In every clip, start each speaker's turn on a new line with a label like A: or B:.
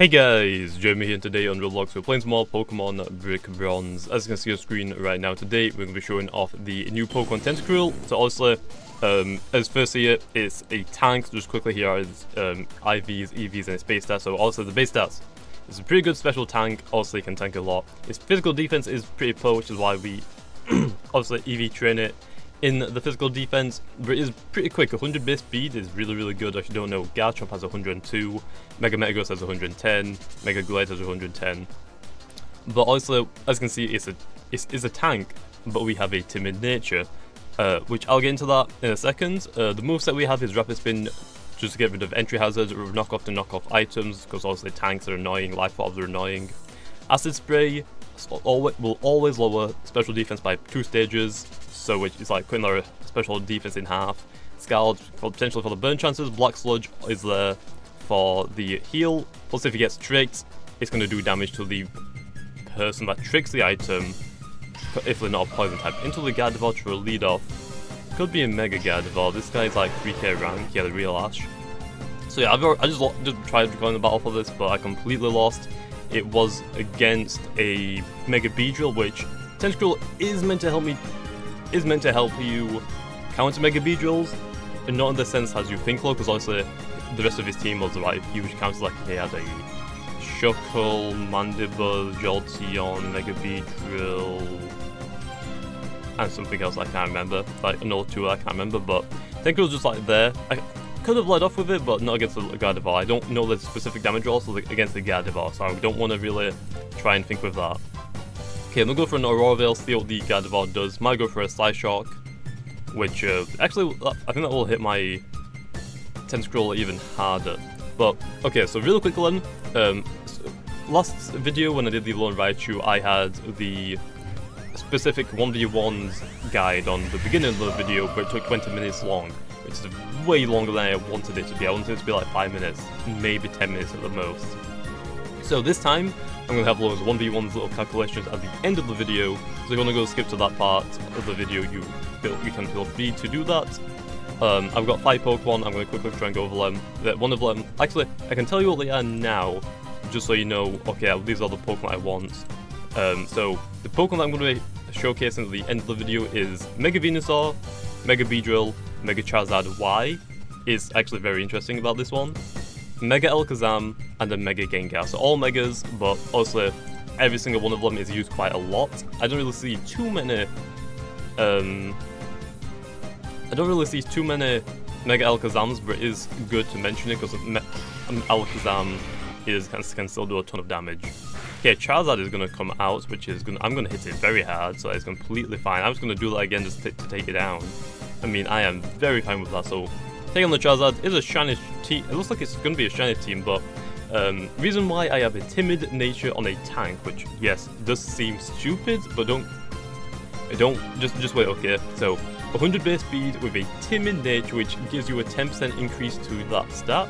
A: Hey guys, Jamiy here, and today on Roblox we're playing some more Pokemon Brick Bronze. As you can see on screen right now, today we're going to be showing off the new Pokemon Tentacruel. So obviously, as first here, it's a tank. Just quickly here is IVs, EVs, and its base stats. So also the base stats. It's a pretty good special tank, also it can tank a lot. Its physical defense is pretty poor, which is why we obviously EV train it in the physical defense, but it is pretty quick. 100 base speed is really good. If you don't know, Garchomp has 102, Mega Metagross has 110, Mega Glade has 110. But also, as you can see, it's a tank, but we have a timid nature, which I'll get into that in a second. The moveset we have is Rapid Spin, just to get rid of entry hazards, or knock off items, because obviously tanks are annoying, life orbs are annoying. Acid Spray will always lower special defense by 2 stages, so which is like cutting our special defense in half. Scald potentially for the burn chances. Black Sludge is there for the heal. Plus, if he gets tricked, it's going to do damage to the person that tricks the item, if they're not a poison type. Into the Gardevoir for a lead off. Could be a Mega Gardevoir. This guy's like 3k rank. He had a real Ash. So yeah, I just tried going the battle for this, but I completely lost. It was against a Mega Beedrill, which Tentacruel is meant to help you counter Mega Beedrills, and not in the sense as you think though, because obviously the rest of his team was like huge counters, like he had a Shuckle, Mandible, Jolteon, Mega Beedrill, and something else I can't remember, like another 2 I can't remember, but Tentacruel's just like there. I could have led off with it, but not against the Gardevoir. I don't know the specific damage also against the Gardevoir, so I don't want to really try and think with that. Okay, I'm going to go for an Aurora Veil, see what the Gardevoir does. Might go for a Psyshock, which actually, I think that will hit my Tentacruel even harder. But, okay, so really quick one. Last video when I did the Lone Raichu, I had the specific 1v1s guide on the beginning of the video, but it took 20 minutes long, which is way longer than I wanted it to be. I wanted it to be like 5 minutes, maybe 10 minutes at the most. So this time, I'm going to have loads of 1v1's little calculations at the end of the video, so if you want to go skip to that part of the video, you can feel free to do that. I've got 5 Pokemon, I'm going to quickly try and go over them. One of them, actually, I can tell you what they are now, just so you know, okay, these are the Pokemon I want. So, the Pokemon that I'm going to be showcasing at the end of the video is Mega Venusaur, Mega Beedrill, Mega Charizard Y, is actually very interesting about this one. Mega Alakazam, and a Mega Ganga. So all Megas, but also every single one of them is used quite a lot. I don't really see too many Mega Alakazams, but it is good to mention it because Alakazam can still do a ton of damage. Okay, Charizard is going to come out, which is I'm going to hit it very hard, so it's completely fine. I'm just going to do that again just to take it down. I mean, I am very fine with that, so taking on the Charizard is a shiny team. It looks like it's going to be a shiny team, but reason why I have a timid nature on a tank, which yes, does seem stupid, but just wait. Okay, so 100 base speed with a timid nature, which gives you a 10% increase to that stat,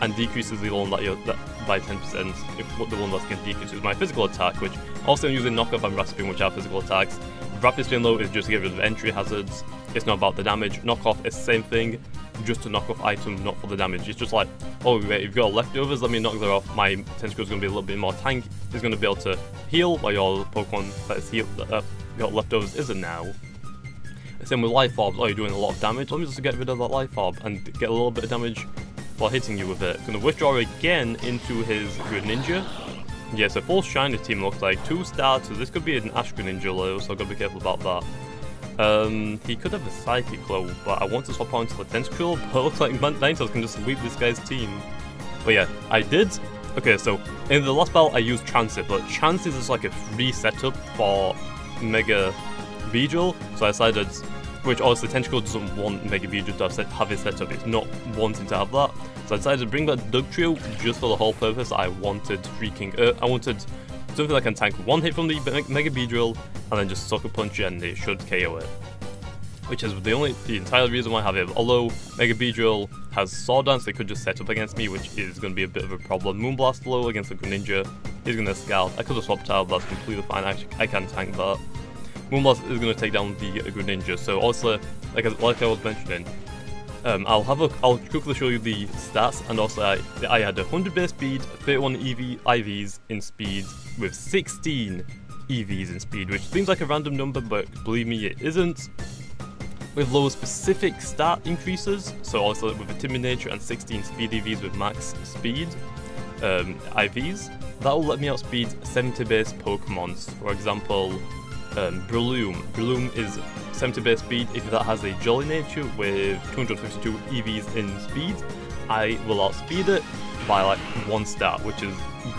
A: and decreases the one that by 10% if the one that's getting decreases my physical attack, which also I'm using knockoff and Rapid Spin, which are physical attacks. Rapid Spin though is just to get rid of entry hazards. It's not about the damage. Knockoff is the same thing, just to knock off items, not for the damage. It's just like, oh wait, you've got leftovers, let me knock that off. My Tentacruel is going to be a little bit more tank. It's going to be able to heal, while your Pokemon that is got leftovers isn't now. Same with Life Orbs. Oh, you're doing a lot of damage. Let me just get rid of that Life Orb and get a little bit of damage while hitting you with it. Going to withdraw again into his Greninja. Yeah, so full shiny team looks like 2 stars, so this could be an Ash Greninja though, so I've got to be careful about that. He could have a Psychic Glow, but I want to swap onto the Tentacruel, but it looks like Ninetales can just sweep this guy's team. But yeah, I did. Okay, so in the last battle I used Transit, but Transit is like a free setup for Mega Beedrill, so I decided, which obviously Tentacruel doesn't want Mega Beedrill to have his setup, it's not wanting to have that. So I decided to bring back Dugtrio just for the whole purpose. I wanted I wanted something that can tank 1 hit from the Mega Beedrill, and then just Sucker Punch and it should KO it. Which is the entire reason why I have it. Although Mega Beedrill has Sword Dance, they could just set up against me, which is going to be a bit of a problem. Moonblast low against the Greninja, he's going to Scald. I could have swapped out, but that's completely fine. I can tank that. Moonblast is going to take down the Greninja, so also, like I was mentioning, I'll quickly show you the stats, and also I had 100 base speed, 31 IVs in speed, with 16 EVs in speed, which seems like a random number, but believe me, it isn't. With lower specific stat increases, so also with a timid nature and 16 speed EVs with max speed IVs, that will let me outspeed 70 base Pokemons. For example, Breloom. Breloom is 70 base speed. If that has a Jolly nature with 252 EVs in speed, I will outspeed it by like 1 stat, which is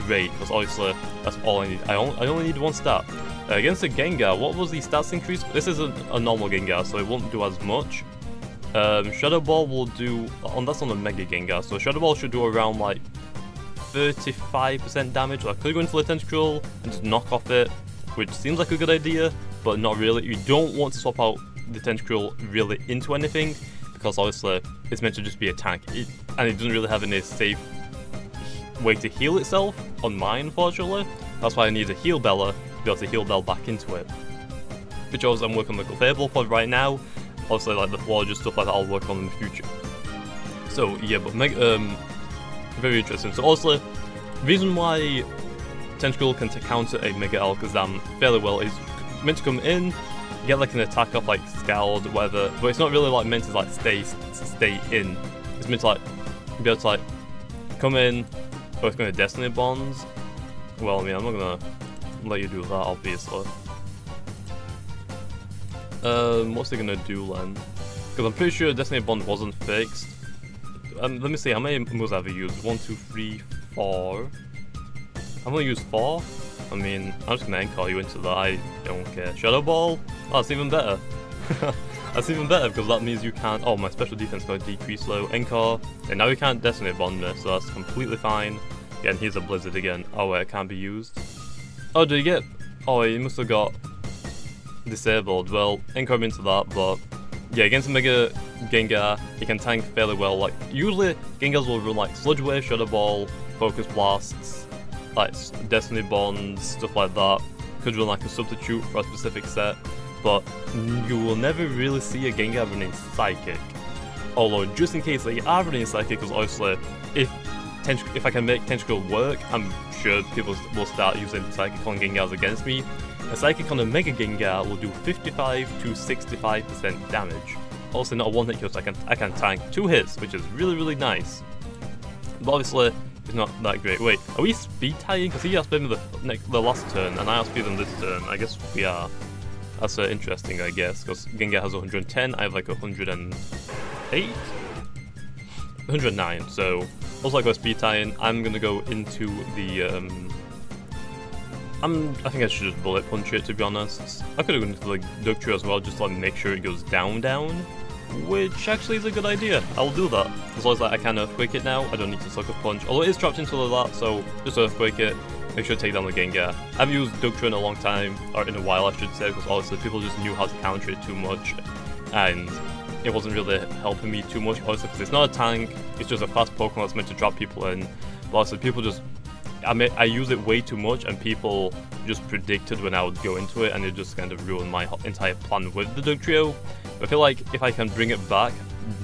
A: great, because obviously that's all I need. I only need 1 stat. Against a Ganga, what was the stats increase? This is a normal Ganga, so it won't do as much. Shadow Ball will do, that's on a Mega Ganga, so Shadow Ball should do around like 35% damage. So I could go into the Tentacruel and just knock off it, which seems like a good idea, but not really. You don't want to swap out the Tentacruel really into anything, because obviously it's meant to just be a tank, and it doesn't really have any safe way to heal itself on mine, unfortunately. That's why I need a Heal Bella to be able to heal Bell back into it, which also I'm working on the Fable for right now. Obviously, like the Florges, stuff like that, I'll work on in the future. So yeah, but very interesting. So also, the reason why Tentacruel can counter a Mega Alakazam fairly well is meant to come in, get like an attack off like Scald, whatever, but it's not really like meant to like stay in. It's meant to like be able to like come in, or it's going to Destiny Bonds. Well, I mean, I'm not gonna let you do that, obviously. What's he gonna do then? Because I'm pretty sure Destiny Bond wasn't fixed. Let me see, how many moves have I used? 1, 2, 3, 4. I've only used 4. I mean, I'm just gonna Encore you into that, I don't care. Shadow Ball? Oh, that's even better. That's even better, because that means you can't... Oh, my special defense got decreased low. Encore. And now you can't Destiny Bond me, so that's completely fine. Yeah, and here's a Blizzard again. Oh wait, it can't be used. Oh, did he get... Oh, he must have got disabled. Well, Encore into that, but... Yeah, against a Mega Gengar, he can tank fairly well. Like, usually, Gengars will run like Sludge Wave, Shadow Ball, Focus Blasts, like Destiny Bonds, stuff like that. Could run like a substitute for a specific set, but you will never really see a Gengar running Psychic. Although, just in case they are running Psychic, because obviously, if I can make Tentacruel work, I'm sure people will start using Psychic on Gengars against me. A Psychic on a Mega Gengar will do 55 to 65% damage. Also not a one-hit kill, so I can tank 2 hits, which is really, really nice. But obviously, it's not that great. Wait, are we speed tying? Because he outspeed me the last turn, and I outspeed him this turn. I guess we are. That's interesting, I guess, because Gengar has 110, I have like 108? 109, so also I go speed tying. I'm gonna go into the I think I should just bullet punch it, to be honest. I could have gone into the Ducture as well, just to like make sure it goes down, which actually is a good idea. I'll do that. As long as I can Earthquake it now, I don't need to Sucker Punch. Although it is trapped into that, so just Earthquake it, make sure to take down the Gengar. I've used Ducture in a long time, or in a while I should say, because obviously people just knew how to counter it too much, and it wasn't really helping me too much, obviously, because it's not a tank, it's just a fast Pokemon that's meant to drop people in. But also people just... I use it way too much, and people just predicted when I would go into it, and it just kind of ruined my entire plan with the Dugtrio. I feel like if I can bring it back,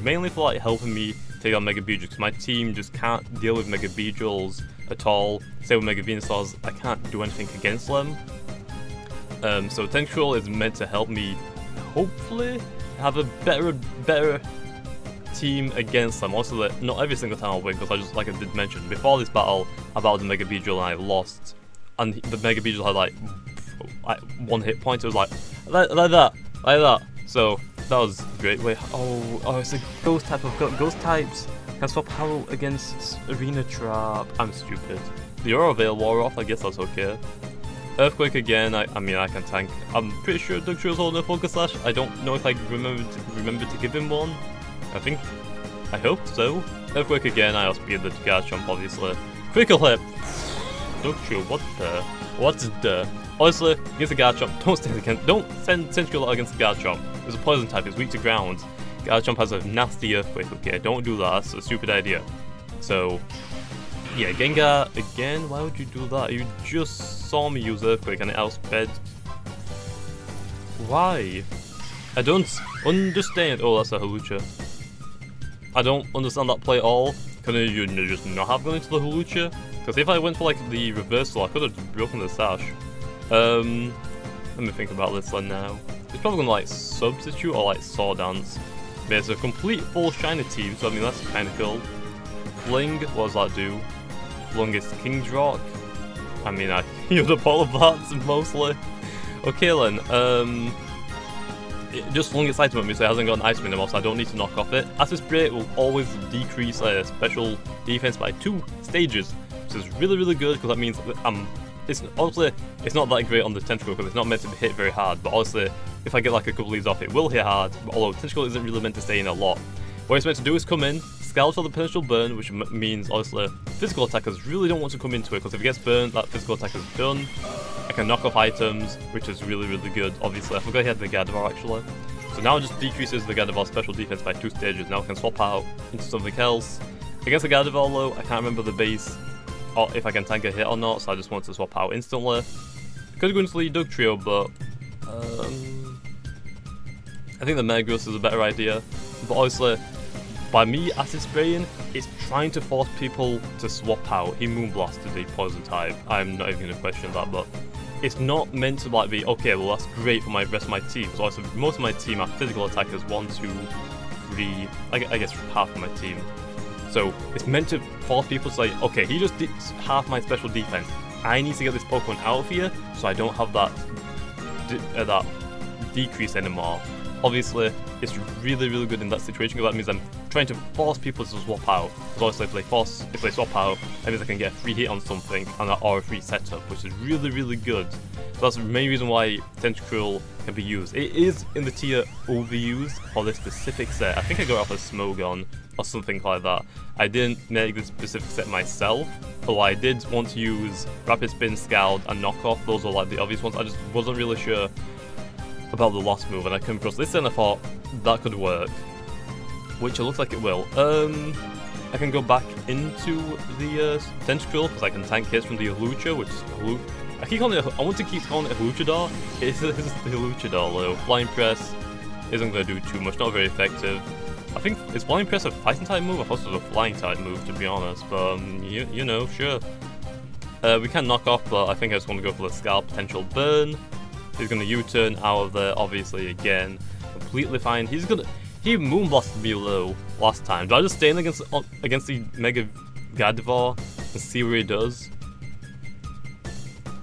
A: mainly for like helping me take on Mega Beedrill, because my team just can't deal with Mega Beedrills at all. Same with Mega Venusaurs, I can't do anything against them. So Tentacruel is meant to help me, hopefully, have a better team against them. Also, that not every single time I'll win, because I just, like I did mention, before this battle, I battled the Mega Beedrill and I lost. And the Mega Beedrill had like 1 hit point, it was like that. So, that was great. Wait, oh, it's a ghost type of ghost types. Can swap Howl against Arena Trap. I'm stupid. The Aura Veil wore off, I guess that's okay. Earthquake again, I mean I can tank. I'm pretty sure Dugtrio is holding a Focus Slash. I don't know if I remember to give him one. I hope so. Earthquake again, I outspeed the Garchomp obviously. Critical hit! Dugtrio, what the? Honestly, against the Garchomp, don't send Tentacruel out against the Garchomp. It's a poison type, it's weak to ground. Garchomp has a nasty Earthquake, okay, don't do that, that's a stupid idea. So, yeah, Gengar, again, why would you do that? You just saw me use Earthquake and it outsped. Why? I don't understand. Oh, that's a Halucha. I don't understand that play at all. Can you just not have gone into the Hulucha? Because if I went for like the reversal, I could have broken the sash. Let me think about this one now. It's probably gonna like substitute or like saw dance. But it's a complete full shiner team, so I mean that's kind of cool. Fling, what does that do? Fling is King's Rock. I mean I healed up all of that mostly. Okay then, just Flung its item at me, so it hasn't got an item anymore, so I don't need to knock off it. Acid Spray will always decrease special defense by 2 stages, which is really good, because that means that it's honestly, it's not that great on the Tentacruel, because it's not meant to hit very hard, but honestly, if I get like a couple of these off, it will hit hard, although Tentacruel isn't really meant to stay in a lot. What it's meant to do is come in, scald for the potential burn, which means, honestly, physical attackers really don't want to come into it, because if it gets burned, that physical attack is done. I can knock off items, which is really good. Obviously, I forgot he had the Gardevoir actually. So now it just decreases the Gardevoir's special defense by 2 stages. Now I can swap out into something else. Against the Gardevoir though, I can't remember the base, or if I can tank a hit or not, so I just want to swap out instantly. Could go into the Doug Trio, but I think the Metagross is a better idea. But honestly, by me acid spraying, it's trying to force people to swap out. He Moonblasted the poison type. I'm not even going to question that, but it's not meant to like be, okay, well that's great for my rest of my team. So also, most of my team are physical attackers, 1, 2, 3, I guess half of my team. So it's meant to force people to say, okay, he just did half my special defense. I need to get this Pokemon out of here so I don't have that that decrease anymore. Obviously, it's really good in that situation, because that means I'm trying to force people to swap out. Because obviously, if they swap out, that means I can get a free hit on something or a free setup, which is really good. So that's the main reason why Tentacruel can be used. It is in the tier overused for this specific set. I think I got it off of Smogon or something like that. I didn't make this specific set myself, although I did want to use Rapid Spin, Scald, and Knockoff. Those are like the obvious ones. I just wasn't really sure about the last move, and I came across this and I thought that could work, which it looks like it will. I can go back into the Tentacruel because I can tank hits from the Hulucha, which is I want to keep calling it Huluchador. It is the Huluchador though. Flying Press isn't going to do too much, not very effective. I think, is Flying Press a fighting type move? I thought it was a flying type move, to be honest, but you know, sure. We can knock off, but I think I just want to go for the Scalp potential burn. He's going to U-turn out of there, obviously, again. Completely fine. He Moonblasted me low last time. Do I just stay in against the Mega Gardevoir and see what he does?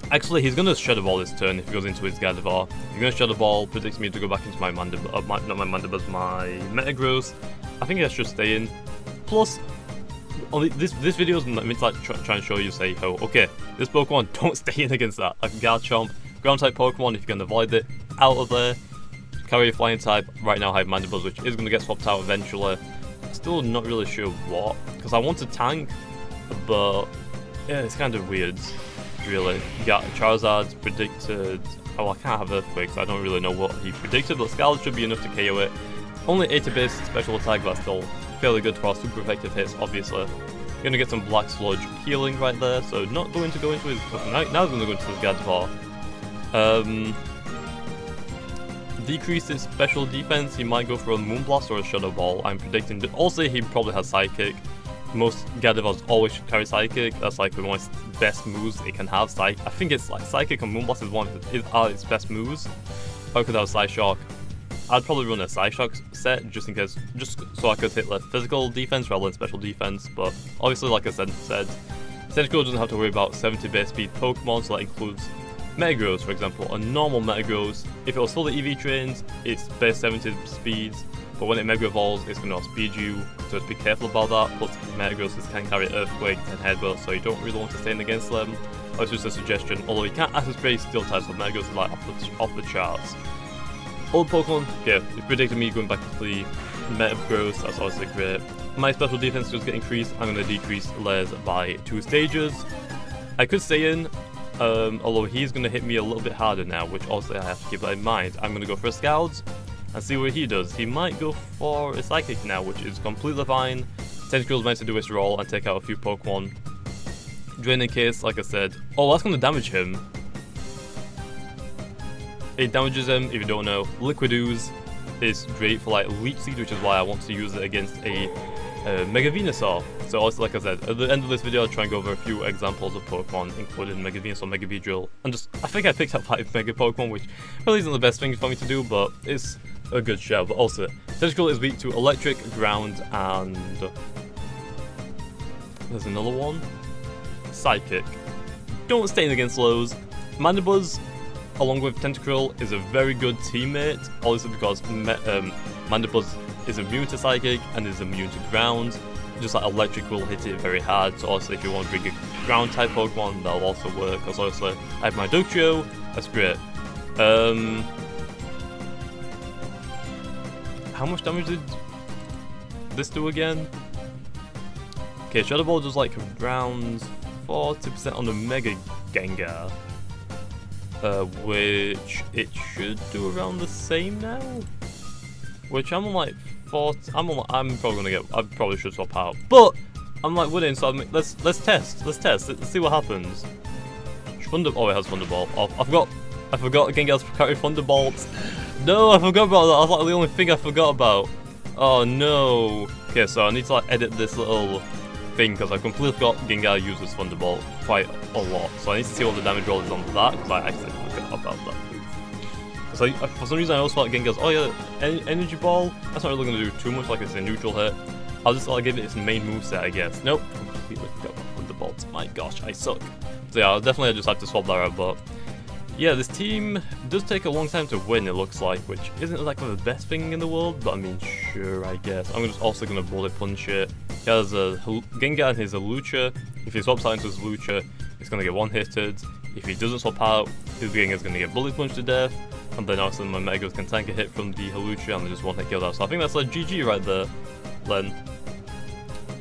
A: Actually, he's going to Shadow Ball this turn if he goes into his Gardevoir. He's going to Shadow Ball, predicts me to go back into my not my Metagross. I think I should stay in. Plus, this video is meant to like try and show you, say, oh, okay, this Pokemon, don't stay in against that. Like Garchomp, ground type Pokemon, if you can avoid it, out of there. Carry a flying type, right now I have Mandibles, which is going to get swapped out eventually. Still not really sure what, because I want to tank, but yeah, it's kind of weird, really. Charizard's predicted, oh, I can't have Earthquake, so I don't really know what he predicted, but Scald should be enough to KO it. Only 80 base special attack, but still fairly good for our super effective hits, obviously. You're going to get some Black Sludge healing right there, so not going to go into his, now he's going to go into his Gardevoir. Decrease his special defense, he might go for a Moonblast or a Shadow Ball. I'm predicting that. Also, he probably has Psychic. Most Gardevoirs always should carry Psychic. That's like one of its best moves it can have. I think it's like Psychic and Moonblast are its best moves. If I could have Psyshock, I'd probably run a Psyshock set just in case, just so I could hit like physical defense rather than special defense. But obviously, like I said, Tentacruel doesn't have to worry about 70 base speed Pokemon, so that includes Metagross, for example. A normal Metagross, if it was fully EV trained, it's base 70 speeds, but when it Mega Evolves, it's going to outspeed you, so just be careful about that. Plus, Metagrosses can carry Earthquake and Headbutt, so you don't really want to stand against them. That's just a suggestion, although you can't Acid Spray Steel types, so Metagross is like off the charts. Old Pokemon, yeah, it predicted me going back to the Metagross, that's obviously great. My special defense does get increased, I'm going to decrease layers by 2 stages. I could stay in, although he's going to hit me a little bit harder now, which also I have to keep that in mind. I'm going to go for a Scald and see what he does. He might go for a Psychic now, which is completely fine. Tentacruel's meant to do its role and take out a few Pokemon. Draining Case, like I said. Oh, that's going to damage him. It damages him, if you don't know. Liquid Ooze. is great for like Leech Seed, which is why I want to use it against a Mega Venusaur. So also, like I said, at the end of this video I'll try and go over a few examples of Pokemon, including Mega Venusaur, Mega Beedrill, and I think I picked up 5 Mega Pokemon, which really isn't the best thing for me to do, but it's a good shout. But also, Tentacruel is weak to Electric, Ground, and there's another one, Psychic. Don't stain against those. Mandibuzz, along with Tentacruel, is a very good teammate, also because Mandibuzz is immune to Psychic and is immune to Ground. Just like Electric will hit it very hard, so also if you want to bring a Ground type Pokemon, that'll also work. Because also I have my Dugtrio, that's great. How much damage did this do again? Okay, Shadow Ball does like around 40% on the Mega Ganga, which it should do around the same now. Which I'm on like 40. I'm probably gonna get. I probably should swap out, but I'm like winning. So let's test. Let's see what happens. Oh, it has Thunderbolt. Oh, I forgot Gengar's carry Thunderbolt. No, I forgot about that. I was like the only thing I forgot about. Oh no. Okay, so I need to like edit this little thing because I completely forgot Gengar uses Thunderbolt quite a lot. So I need to see what the damage roll is on that because I actually forgot about that. So for some reason I also thought Gengar's, oh yeah, Energy Ball, that's not really going to do too much, like it's a neutral hit. I'll just like give it its main moveset, I guess. Nope, completely forgot about Thunderbolt. My gosh, I suck. So yeah, I'll definitely just have to swap that out, but yeah, this team does take a long time to win, it looks like, which isn't like the best thing in the world, but I mean, sure, I guess. I'm just also going to Bullet Punch it. He has a Gengar and his Lucha. If he swaps out into his Lucha, he's going to get one-hitted. If he doesn't swap out, his Gengar's going to get Bullet Punched to death. And then also my Megas can tank a hit from the Hawlucha and they just one-hit kill that. So I think that's like GG right there, Len.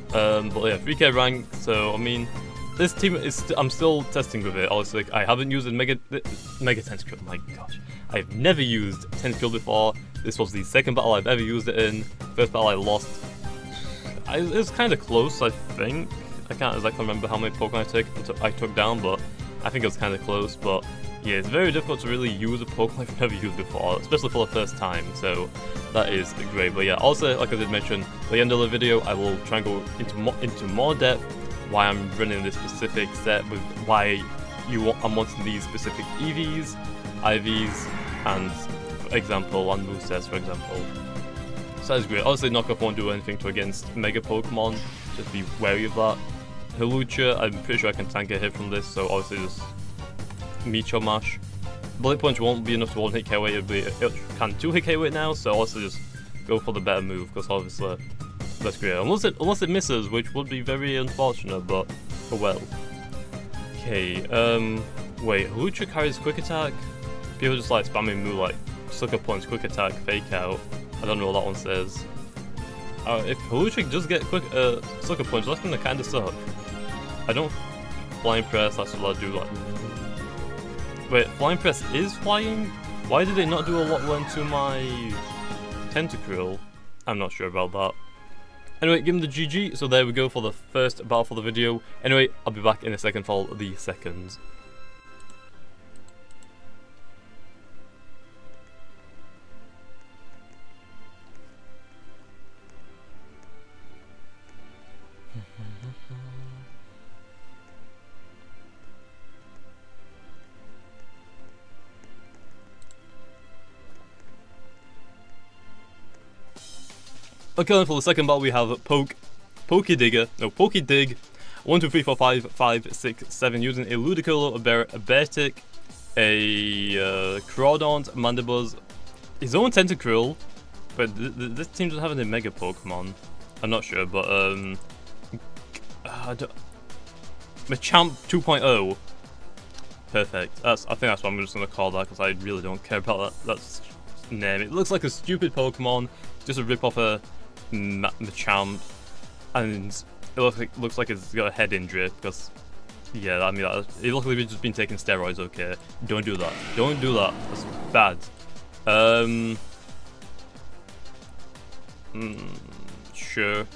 A: But yeah, 3k rank, so I mean, this team is, I'm still testing with it. Obviously, I haven't used Mega Tentacruel, my gosh. I've never used Tentacruel before. This was the second battle I've ever used it in. First battle I lost. It was kind of close, I think. I can't exactly remember how many Pokemon I took down, but I think it was kind of close. But yeah, it's very difficult to really use a Pokemon I've never used before, especially for the first time, so that is great. But yeah, also, like I did mention, at the end of the video, I will try and go into more depth why I'm running this specific set, with why I'm wanting these specific EVs, IVs, and example, and movesets, for example. So that's great. Obviously, Knockoff won't do anything against Mega Pokemon, just be wary of that. Hawlucha, I'm pretty sure I can tank a hit from this, so obviously just Meteor Mash. Bullet Punch won't be enough to one-hit KO it, it can 2-hit KO it now, so also just go for the better move, because obviously that's great. Unless it misses, which would be very unfortunate, but oh well. Okay, wait, Hawlucha carries Quick Attack? People just like spamming move like Sucker Punch, Quick Attack, Fake Out. I don't know what that one says. If Hawlucha does get Sucker Punch, that's gonna kinda suck. I don't Flying Press, that's what I'll do like. Wait, Flying Press is flying? Why did it not do a lot when to my Tentacruel? I'm not sure about that. Anyway, give him the GG, so there we go for the first battle for the video. Anyway, I'll be back in a second for the second. Okay, for the second battle we have Pokedig, 1, 2, 3, 4, 5, 6, 7, using a Ludicolo, a Beartic, a Crawdaunt, Mandibuzz, his own Tentacruel, but this team doesn't have any Mega Pokemon. I'm not sure, but Machamp 2.0. Perfect. I think that's what I'm just gonna call that because I really don't care about that name. It looks like a stupid Pokemon, just a rip off a Machamp, and it looks like it's got a head injury because, yeah, I mean, it looks like it's just been taking steroids. Okay, don't do that. Don't do that. That's bad. Sure.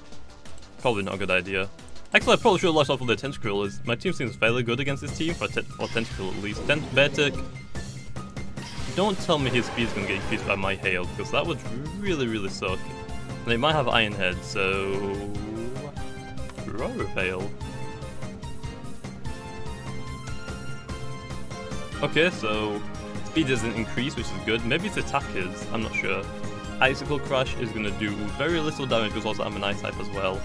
A: Probably not a good idea. Actually, I probably should have lost off with the Tentacruel, as my team seems fairly good against this team, for Tentacruel at least. Beartic, don't tell me his speed's gonna get increased by my hail, because that would really, really suck. And they might have Iron Head, so... Roller Veil. Okay, so speed doesn't increase, which is good. Maybe its attack is, I'm not sure. Icicle Crash is gonna do very little damage because also I'm an Ice type as well.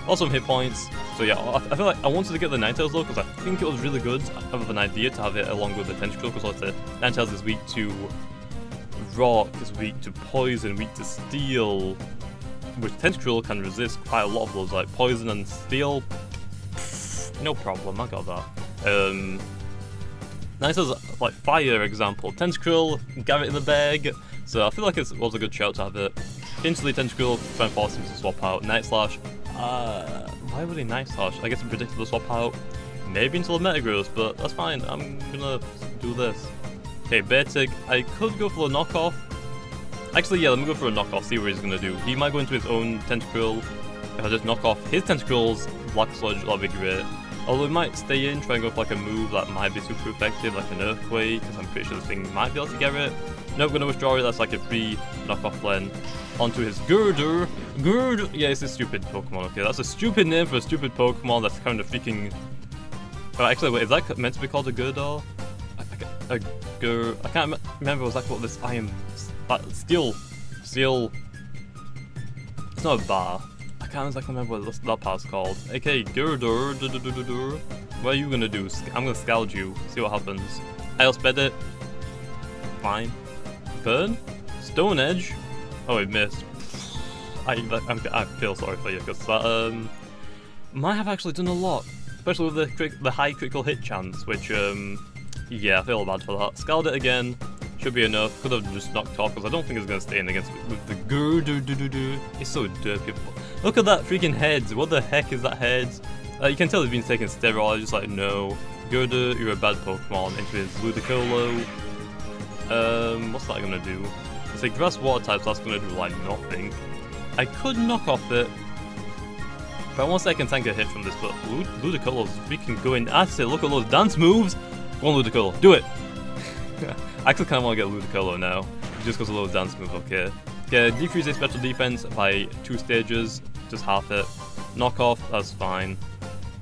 A: Also some hit points. So yeah, I feel like I wanted to get the Ninetales though because I think it was really good. I have an idea to have it along with the Tentacruel because also Ninetales is weak to rock, is weak to poison, weak to steel, which Tentacruel can resist quite a lot of those, like poison and steel. No problem, I got that. Ninetales like fire example. Tentacruel, Garrett in the bag. So I feel like it was a good shout to have it. Instantly Tentacruel, try and force him to swap out. Night Slash. Why would he Night Slash? I guess he predicted the swap out. Maybe until the meta grows, but that's fine. I'm gonna do this. Okay, Beartig. I could go for a knockoff. Actually, yeah, let me go for a knockoff, see what he's gonna do. He might go into his own Tentacruel. If I just knock off his Tentacruel's Black Sludge, that'll be great. Although he might stay in, try and go for like a move that might be super effective, like an Earthquake, because I'm pretty sure this thing might be able to get it. Nope, gonna withdraw it, that's like a free knockoff then. Onto his Girder. Girder! Yeah, it's a stupid Pokemon, okay. That's a stupid name for a stupid Pokemon that's kind of freaking... Oh, actually, wait, is that meant to be called a Gurdor? I can't remember exactly what this iron... Steel. It's not a bar. I can't exactly remember what that part's called. Okay, Gurdor. What are you gonna do? I'm gonna Scald you. See what happens. I outsped it. Fine. Burn? Stone Edge? Oh, it missed. I feel sorry for you, because that might have actually done a lot. Especially with the high critical hit chance, which, yeah, I feel bad for that. Scald it again. Should be enough. Could have just knocked off, because I don't think it's going to stay in against with the Girder. It's so dirty. Look at that freaking head. What the heck is that head? You can tell he's been taking steroids. Just like, no. Girder, you're a bad Pokemon. Into his Ludicolo. What's that going to do? It's a grass water type, so that's going to do like nothing. I could knock off it. But once I can tank a hit from this, but Ludicolo's freaking going at it. Look at those dance moves. Go on, Ludicolo. Do it. I actually kind of want to get Ludicolo now, just because of those dance moves, okay. Yeah, decrease a special defense by 2 stages, just half it. Knock off, that's fine.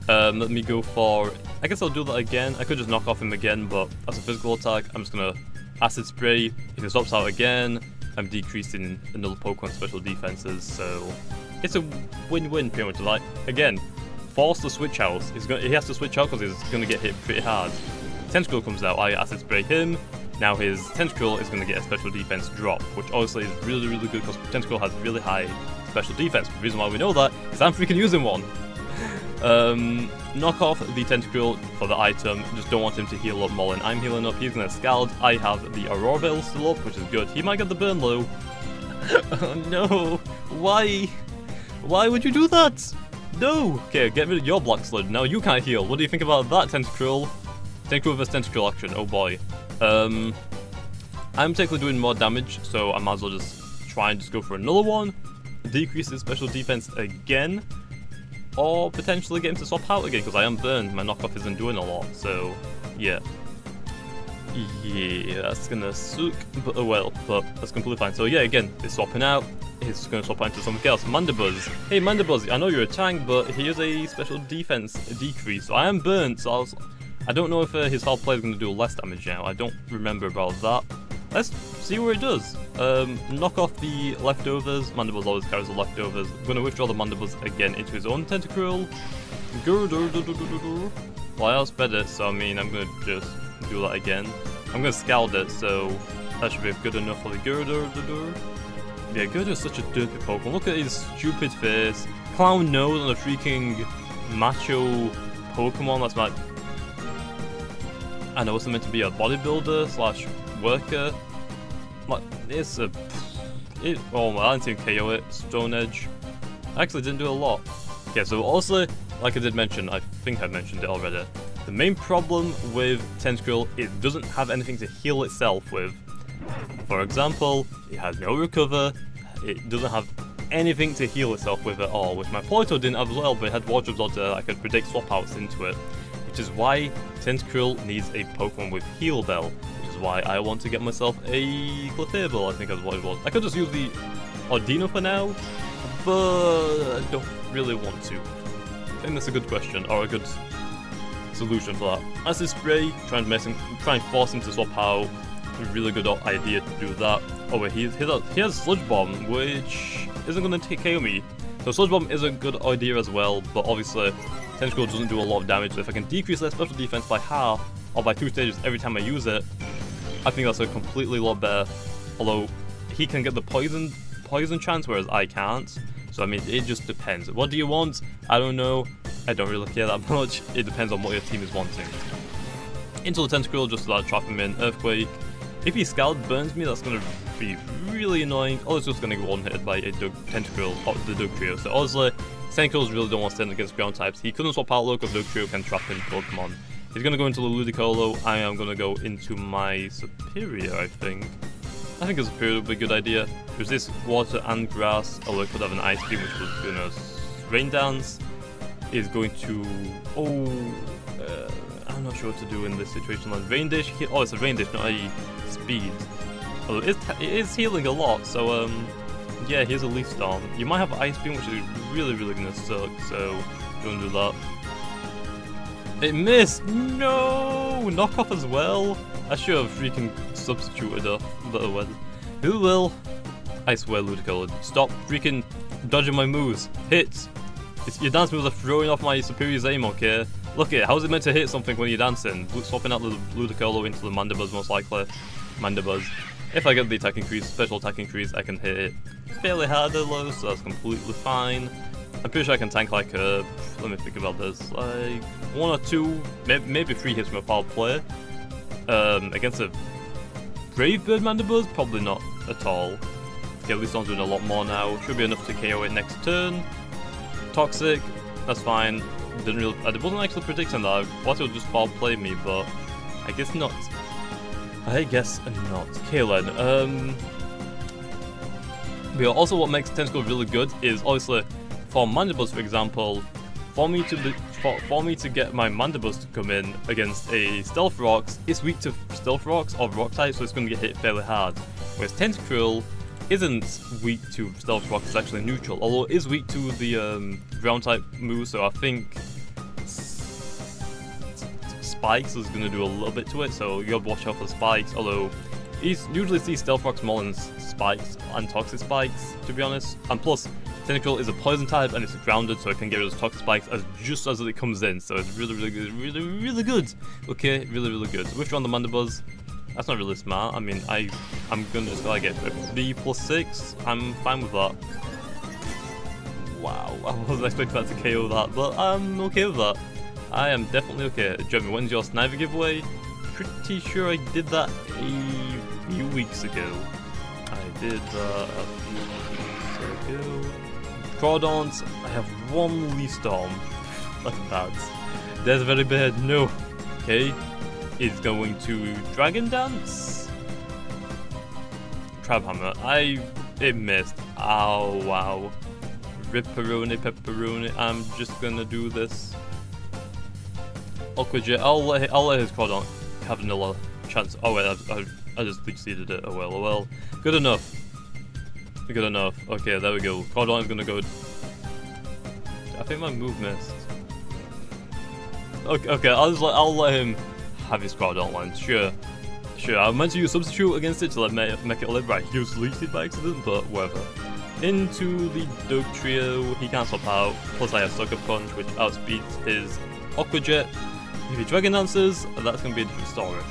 A: Let me go for... I guess I'll do that again. I could just knock off him again, but as a physical attack, I'm just going to Acid Spray. If it stops out again, I'm decreasing another Pokemon's special defenses, so... It's a win-win, pretty much. Like, again, force the switch out. He has to switch out because he's going to get hit pretty hard. Tentacruel comes out, I Acid Spray him. Now his Tentacruel is going to get a special defense drop, which obviously is really, really good because Tentacruel has really high special defense. The reason why we know that is I'm freaking using one. Knock off the Tentacruel for the item, just don't want him to heal up more than I'm healing up. He's going to Scald, I have the Aurora Veil still up, which is good. He might get the burn low. Oh no, why? Why would you do that? No! Okay, get rid of your Black Sludge, now you can't heal. What do you think about that, Tentacruel? Tentacruel vs Tentacruel action, oh boy. I'm technically doing more damage, so I might as well just try and just go for another one. Decrease his special defense again. Or potentially get him to swap out again, because I am burned. My knockoff isn't doing a lot, so yeah. Yeah, that's gonna suck, but oh well, but that's completely fine. So yeah, again, it's swapping out. He's gonna swap out into something else. Mandibuzz. Hey Mandibuzz, I know you're a tank, but here's a special defense decrease. So I am burnt, so I don't know if his foul play is going to do less damage now. I don't remember about that. Let's see what it does. Knock off the leftovers. Mandibuzz always carries the leftovers. I'm going to withdraw the Mandibuzz again into his own Tentacruel. Well, I outsped it, so I mean, I'm going to just do that again. I'm going to Scald it, so that should be good enough for the Girder. Yeah, Girder is such a dirty Pokemon. Look at his stupid face. Clown nose on a freaking macho Pokemon. That's my... I know it's meant to be a bodybuilder slash worker. Like, it's a... oh my, I didn't even KO it. Stone Edge. I actually didn't do a lot. Okay, so also, like I did mention, I think I mentioned it already. The main problem with Tentacruel, it doesn't have anything to heal itself with. For example, it has no recover, it doesn't have anything to heal itself with at all, which my Polito didn't have as well, but it had Wardrobes on there that I could predict swap outs into it. Which is why Tentacruel needs a Pokemon with Heal Bell, which is why I want to get myself a Clefable, I think that's what it was. I could just use the Audino for now, but I don't really want to. I think that's a good question, or a good solution for that. Acid Spray, try and force him to swap out. A really good idea to do that. Oh wait, he has Sludge Bomb, which isn't going to KO me. So Sludge Bomb is a good idea as well, but obviously Tentacruel doesn't do a lot of damage, so if I can decrease their special defense by half, or by 2 stages every time I use it, I think that's a completely lot better. Although, he can get the poison chance, whereas I can't. So I mean, it just depends. What do you want? I don't know. I don't really care that much. It depends on what your team is wanting. Into the Tentacruel, just start trap him in. Earthquake. If he Scald burns me, that's going to be really annoying. Or it's just going to get one-hit by a Tentacruel, or the Dugtrio. So honestly, Tentacruels really don't want to stand against ground types. He couldn't swap out though, because Dugtrio can trap in Pokemon. He's going to go into the Ludicolo. I am going to go into my Superior, I think. I think a Superior would be a good idea. There's this Water and Grass, although it could have an Ice Beam, which was going to Rain Dance. Is going to... I'm not sure what to do in this situation. Like Rain Dish. Oh, it's a Rain Dish, not a Speed. Although it is healing a lot, so yeah, here's a Leaf Storm. You might have Ice Beam, which is really going to suck, so don't do that. It missed! No! Knockoff as well? I should have freaking substituted off, but oh well. Who will? I swear, Ludicolo, stop freaking dodging my moves. Hit! Your dance moves are throwing off my Superior's aim, okay? Look at it, how's it meant to hit something when you're dancing? Swapping out the Ludicolo into the Mandibuzz, most likely. Mandibuzz. If I get the attack increase, special attack increase, I can hit it fairly hard though, so that's completely fine. I'm pretty sure I can tank like let me think about this, like 1 or 2, maybe 3 hits from a foul play. Against a Brave Bird Mandibuzz, probably not at all. Okay, at least I'm doing a lot more now. Should be enough to KO it next turn. Toxic, that's fine. I wasn't actually predicting that. I thought it would just foul play me, but I guess not. I guess not. Kalen, but also what makes Tentacruel really good is obviously for Mandibuzz, for example, for me to get my Mandibuzz to come in against a Stealth Rocks, it's weak to Stealth Rocks or Rock type, so it's going to get hit fairly hard. Whereas Tentacruel isn't weak to Stealth Rocks, it's actually neutral, although it is weak to the ground type move, so I think Spikes is going to do a little bit to it, so you gotta watch out for Spikes, although you usually see Stealth Rocks more than Spikes and Toxic Spikes, to be honest. And plus, Tentacruel is a Poison type and it's grounded, so it can get rid of Toxic Spikes just as it comes in, so it's really good, really good. Okay, really good. So withdraw on the Mandibuzz. That's not really smart. I mean, I'm gonna just gotta get a 3+6. I'm fine with that. Wow, I wasn't expecting that to KO that, but I'm okay with that. I am definitely okay. Jamiy, when's your Sniper giveaway? Pretty sure I did that a few weeks ago. I did that a few weeks ago. Crawdons, I have 1 Leaf Storm. That's bad. That's very bad. No. Okay. Is going to Dragon Dance. Crab Hammer. It missed. Oh wow. Ripperoni, pepperoni. I'm just gonna do this. Aqua Jet. I'll let his Crawdon have another chance. Oh wait, I just succeeded it. Oh well. Good enough. Good enough. Okay, there we go. Crawdon is gonna go. I think my move missed. Okay. I'll let him have his Crawdon line. Sure. I meant to use Substitute against it to make it live. Right, he used Leech Seed by accident, but whatever. Into the Dugtrio. He can't swap out. Plus I have Sucker Punch, which outspeeds his Aqua Jet. If he Dragon Dances, that's going to be a different story.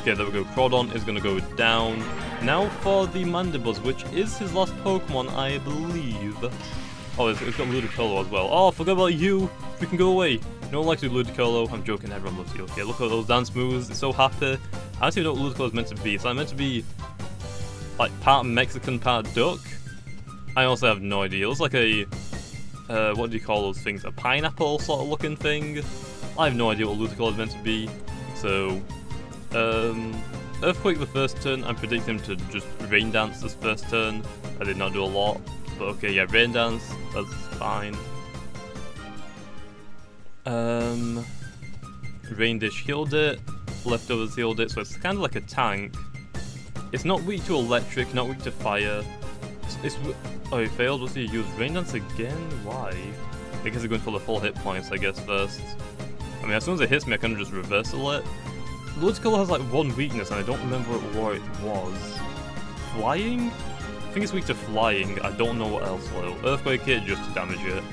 A: Okay, there we go. Crawdon is going to go down. Now for the Mandibuzz, which is his last Pokemon, I believe. Oh, it's got Ludicolo as well. Oh, I forgot about you. We can go away. No one likes you, Ludicolo. I'm joking, everyone loves you. Okay, look at those dance moves. It's so happy. I don't even know what Ludicolo is meant to be. So I'm meant to be like part Mexican, part duck. I also have no idea. It looks like a what do you call those things? A pineapple sort of looking thing. I have no idea what Ludicolo is meant to be. So Earthquake the first turn. I'm predicting him to just Rain Dance this first turn. I did not do a lot, but okay, yeah, Rain Dance. That's fine. Rain Dish healed it. leftovers healed it, so it's kind of like a tank. It's not weak to electric, not weak to fire. Oh, he failed. Was he use Rain Dance again? Why? I guess he's going for the full hit points, I guess, first. I mean, as soon as it hits me, I can just reversal it. Ludicolo has like one weakness, and I don't remember what it was. Flying? I think it's weak to flying. I don't know what else though. Earthquake hit just to damage it.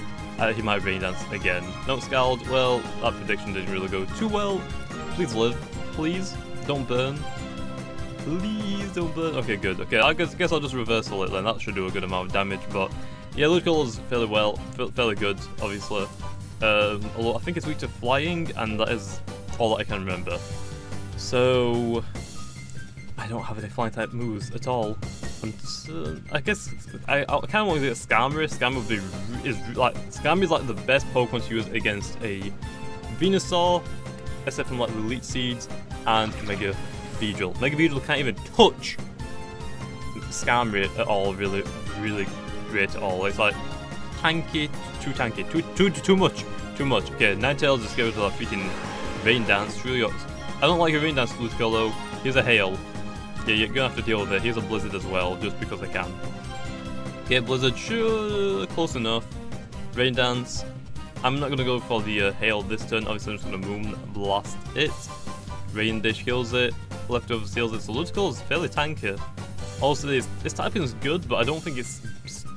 A: He might Rain Dance again. No Scald. Well, that prediction didn't really go too well. Please live. Please. Don't burn. Please don't burn. Okay, good. Okay, I guess I'll just reversal it then. That should do a good amount of damage, but yeah, Ludicolo's fairly good, obviously. Although I think it's weak to flying, and that is all that I can remember. So I don't have any flying type moves at all. I guess I kind of want to get Scamry. Scamry is like the best Pokemon to use against a Venusaur, except from like the Elite Seeds and Mega Beedrill. Mega Beedrill can't even touch Scamry at all. Really great at all. It's like tanky, too much. Okay, Ninetales just goes to that freaking Rain Dance. Really, I don't like a Rain Dance, Ludicolo. Here's a Hail. Yeah, you're gonna have to deal with it. Here's a Blizzard as well, just because I can. Okay, Blizzard, sure, close enough. Rain Dance. I'm not gonna go for the Hail this turn. Obviously, I'm just gonna Moon Blast it. Rain Dish kills it. Leftover seals it. So Ludicolo is fairly tanky. Also, this typing is good, but I don't think its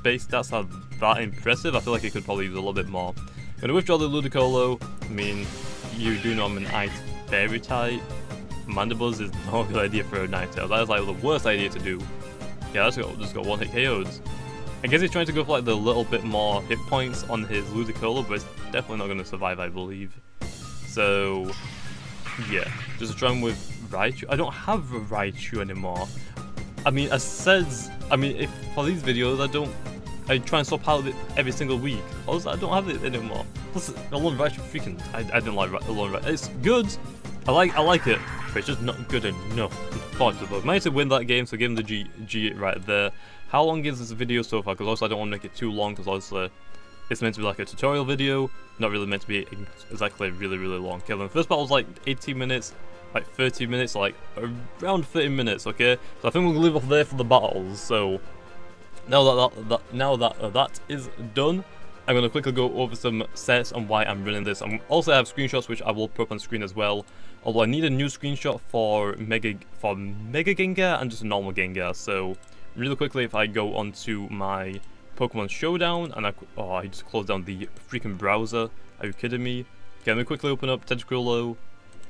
A: base stats are that impressive. I feel like it could probably use a little bit more. I'm gonna withdraw the Ludicolo. I mean, you do know I'm an Ice Fairy type. Mandibuzz is not a good idea for a Ninetales. That is like the worst idea to do. Yeah, just got one hit KO'd. I guess he's trying to go for like the little bit more hit points on his Ludicolo, but it's definitely not going to survive, I believe. So yeah, just try him with Raichu. I don't have a Raichu anymore. I mean, if for these videos I try and swap out every single week. Also, I don't have it anymore. Plus, Alone Raichu freaking, I didn't like Alone Raichu. It's good. I like it, but it's just not good enough. Unfortunately, I managed to win that game, so give him the G right there. How long is this video so far? Because also I don't want to make it too long, because obviously it's meant to be like a tutorial video, not really meant to be exactly really long. Okay, then the first battle was like 18 minutes, like 30 minutes, like around 30 minutes. Okay, so I think we'll leave off there for the battles. So now that is done, I'm going to quickly go over some sets and why I'm running this. I also have screenshots which I will put up on screen as well. Although I need a new screenshot for Mega Ganga and just a normal Ganga. So really quickly, if I go onto my Pokemon Showdown and I just closed down the freaking browser. Are you kidding me? Okay, let me quickly open up Tentacruel.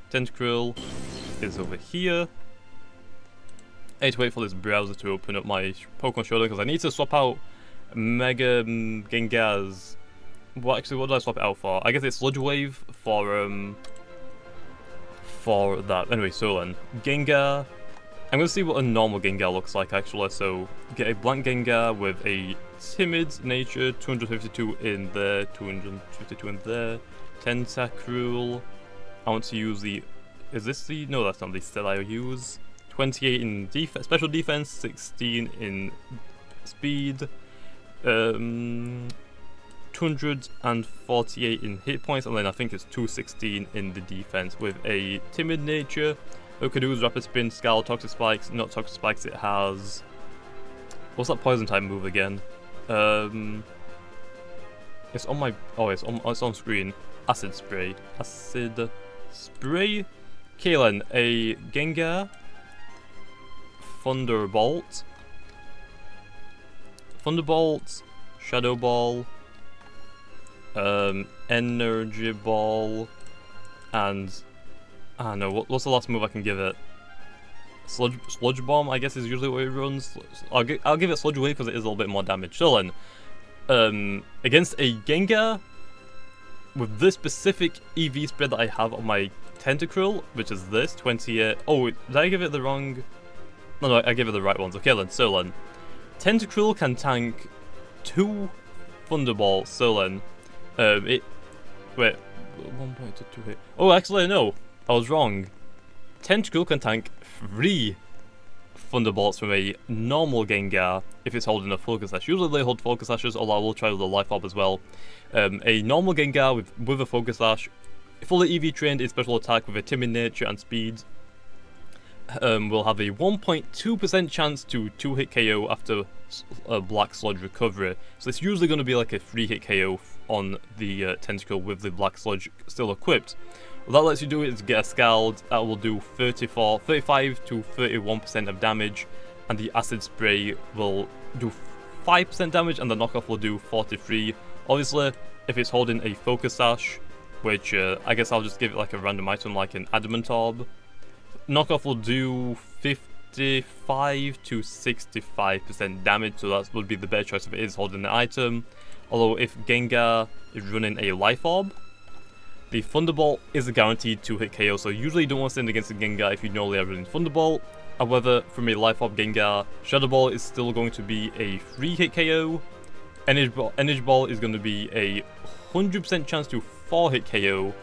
A: Tentacruel is over here. I need to wait for this browser to open up my Pokemon Showdown because I need to swap out Mega Gengas. What did I swap it out for? I guess it's Sludge Wave for that. Anyway, so then Ganga. I'm gonna see what a normal Ganga looks like actually. So get a blank Ganga with a timid nature, 252 in there, 252 in there. Tentacruel. I want to use the. Is this the? No, that's not the set I use. 28 in special defense, 16 in speed. 248 in hit points, and then I think it's 216 in the defense with a timid nature. Okadu's rapid spin, Scowl, toxic spikes, not toxic spikes. It has what's that poison type move again? It's on my it's on screen. Acid spray. Kalen, a Gengar. Thunderbolt, Shadow Ball, Energy Ball, and I don't know, what's the last move I can give it? Sludge Bomb, I guess, is usually what it runs. I'll give it Sludge Wave because it is a little bit more damage. So then, against a Gengar, with this specific EV spread that I have on my Tentacruel, which is this, 28... Oh, did I give it the wrong... No, I gave it the right ones. Okay then, so then, Tentacruel can tank 2 Thunderbolts, so then, wait, 1.2 Oh, actually, no, I was wrong. Tentacruel can tank 3 Thunderbolts from a normal Gengar if it's holding a Focus Sash. Usually they hold Focus Sashes, although I will try with a Life Orb as well. A normal Gengar with a Focus Sash, fully EV trained in special attack with a timid nature and speed. will have a 1.2% chance to 2-hit KO after a Black Sludge recovery. So it's usually going to be like a 3-hit KO on the Tentacruel with the Black Sludge still equipped. What that lets you do is get a Scald that will do 35 to 31% of damage, and the Acid Spray will do 5% damage, and the knockoff will do 43. Obviously, if it's holding a Focus Sash, which I guess I'll just give it like a random item like an Adamant Orb, knockoff will do 55 to 65% damage, so that would be the better choice if it is holding the item. Although if Ganga is running a Life Orb, the Thunderbolt is a guaranteed 2-hit KO, so usually you don't want to stand against a Ganga if you know they are running Thunderbolt. However, from a Life Orb Ganga, Shadow Ball is still going to be a 3-hit KO. Energy Ball is going to be a 100% chance to 4-hit KO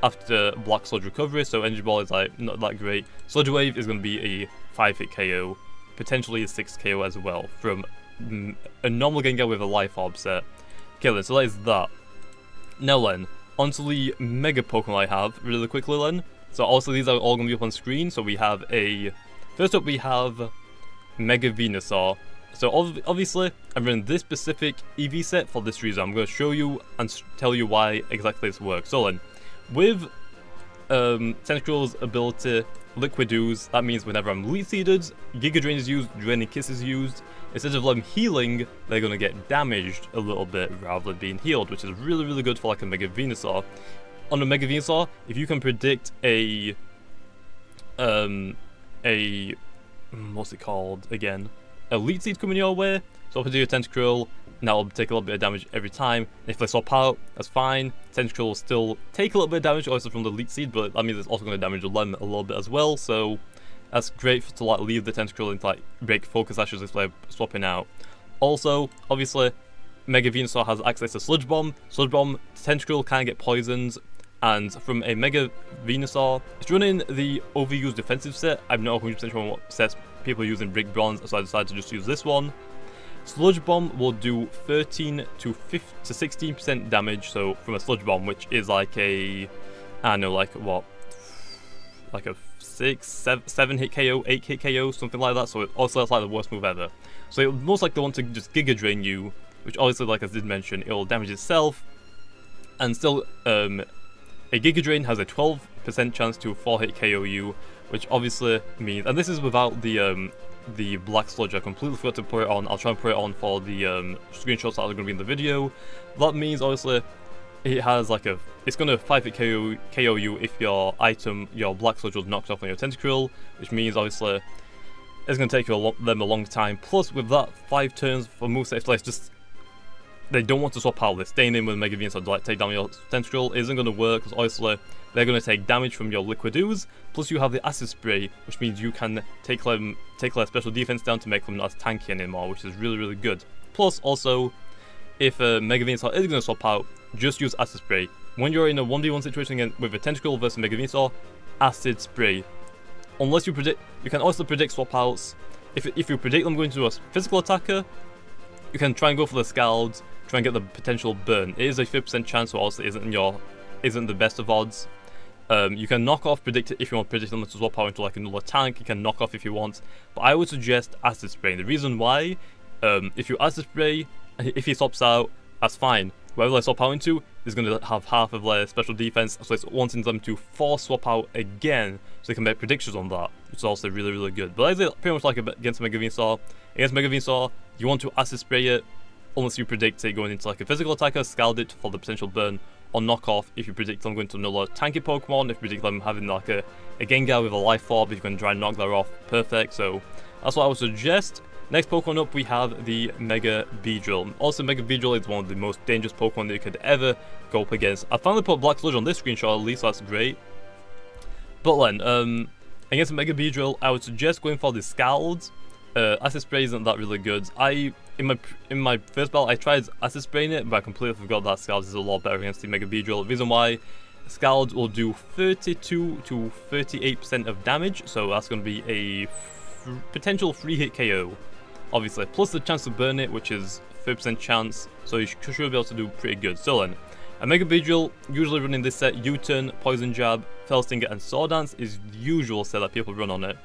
A: after Black Sludge recovery, so Energy Ball is like not that great. Sludge Wave is going to be a 5-hit KO, potentially a 6 KO as well, from a normal Ganga with a Life Orb set. Okay then, so that is that. Now then, onto the Mega Pokemon I have, really quickly then. So also these are all going to be up on screen, so we have a... First up we have Mega Venusaur. So obviously, I'm running this specific EV set for this reason. I'm going to show you and tell you why exactly this works. So then, with Tentacruel's ability Liquid Ooze, that means whenever I'm Leech Seeded, Giga Drain is used, Draining Kiss is used, instead of them healing, they're going to get damaged a little bit rather than being healed, which is really, really good for like a Mega Venusaur. On a Mega Venusaur, if you can predict what's it called again? A Leech Seed coming your way, so if I do a Tentacruel, and that'll take a little bit of damage every time. And if they swap out, that's fine. Tentacruel will still take a little bit of damage, also from the Leech Seed, but that means it's also going to damage the Lem a little bit as well, so that's great to like leave the Tentacruel and like break Focus Ashes if they're swapping out. Also, obviously, Mega Venusaur has access to Sludge Bomb. Sludge Bomb, Tentacruel can get poisoned, and from a Mega Venusaur, it's running the overused defensive set. I'm not 100% sure what sets people use in Brick Bronze, so I decided to just use this one. Sludge Bomb will do 13 to 16% damage, so from a Sludge Bomb, which is like a, I don't know, like what, like a 7 hit KO, 8 hit KO, something like that, so it also that's like the worst move ever. So it would most likely want to just Giga Drain you, which obviously, like I did mention, it will damage itself, and still, a Giga Drain has a 12% chance to 4-hit KO you, which obviously means, and this is without the Black Sludge. I completely forgot to put it on. I'll try and put it on for the screenshots that are going to be in the video. That means obviously it has like a, it's going to 5-hit KO you if your item, your Black Sludge was knocked off on your Tentacruel, which means obviously it's going to take them a long time. Plus with that 5 turns for moveset, it's like just, they don't want to swap out. They're staying in with Mega Venusaur to like take down your Tentacruel. It isn't going to work because obviously they're going to take damage from your Liquid Ooze. Plus you have the Acid Spray, which means you can take their special defense down to make them not as tanky anymore, which is really, really good. Plus also, if Mega Venusaur is going to swap out, just use Acid Spray. When you're in a 1v1 situation with a Tentacruel versus Mega Venusaur, Acid Spray. Unless you predict, you can also predict swap outs. If you predict them going to a physical attacker, you can try and go for the Scald, try and get the potential burn. It is a 50% chance, so also isn't the best of odds. You can knock off predict it if you want to predict them to swap out into like another tank. You can knock off if you want, but I would suggest Acid Spray. The reason why, if you Acid Spray, if he swaps out, that's fine. Whoever they swap out into is going to have half of their special defense, so it's wanting them to force swap out again, so they can make predictions on that, which is also really, really good. But that's pretty much like against Mega Venusaur. Against Mega Venusaur, you want to Acid Spray it, unless you predict it going into like a physical attacker, Scald it for the potential burn, or knock off if you predict them going to another tanky Pokemon, if you predict them having like a Ganga with a Life Orb, if you can try and knock that off, perfect. So that's what I would suggest. Next Pokemon up, we have the Mega Beedrill. Also, Mega Beedrill is one of the most dangerous Pokemon that you could ever go up against. I finally put Black Sludge on this screenshot at least, so that's great. But then, against Mega Beedrill, I would suggest going for the Scald. Acid Spray isn't that really good. In my first battle, I tried Acid Spraying it, but I completely forgot that Scald is a lot better against the Mega Beedrill. The reason why, Scald will do 32 to 38% of damage, so that's going to be a potential 3-hit KO, obviously. Plus the chance to burn it, which is 30% chance, so you should be able to do pretty good. So then, A Mega Beedrill, usually running this set, U-Turn, Poison Jab, Fell Stinger and Sword Dance is the usual set that people run on it.